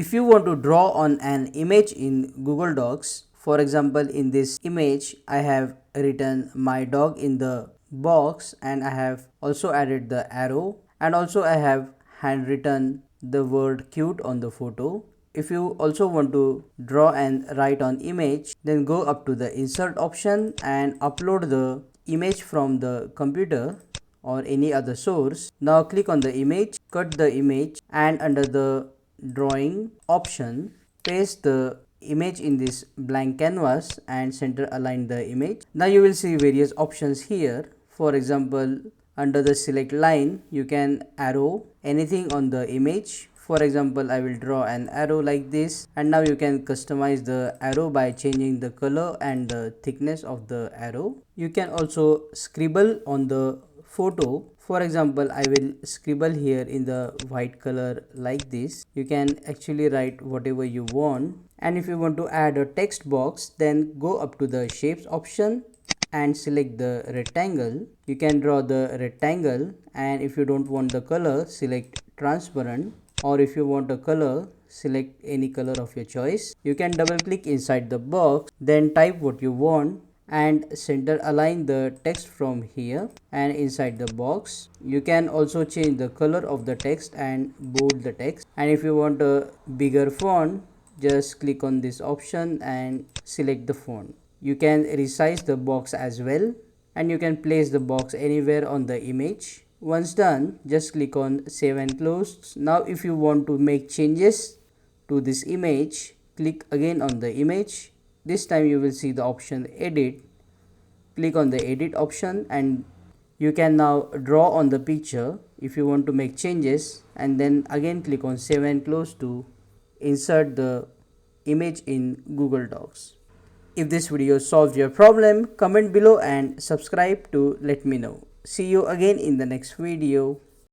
If you want to draw on an image in Google Docs, for example, in this image, I have written my dog in the box, and I have also added the arrow, and also I have handwritten the word cute on the photo. If you also want to draw and write on image, then go up to the insert option and upload the image from the computer or any other source. Now click on the image, cut the image, and under the drawing option, paste the image in this blank canvas and center align the image. Now you will see various options here. For example, under the select line, you can arrow anything on the image. For example, I will draw an arrow like this, and now you can customize the arrow by changing the color and the thickness of the arrow. You can also scribble on the photo. For example, I will scribble here in the white color like this. You can actually write whatever you want. And if you want to add a text box, then go up to the shapes option and select the rectangle. You can draw the rectangle, and if you don't want the color, select transparent, or if you want a color, select any color of your choice. You can double click inside the box, then type what you want and center align the text from here and inside the box. You can also change the color of the text and bold the text, and if you want a bigger font, just click on this option and select the font. You can resize the box as well, and you can place the box anywhere on the image. Once done, just click on save and close. Now if you want to make changes to this image, click again on the image. This time you will see the option edit. Click on the edit option and you can now draw on the picture if you want to make changes, and then again click on save and close to insert the image in Google Docs. If this video solves your problem, comment below and subscribe to let me know. See you again in the next video.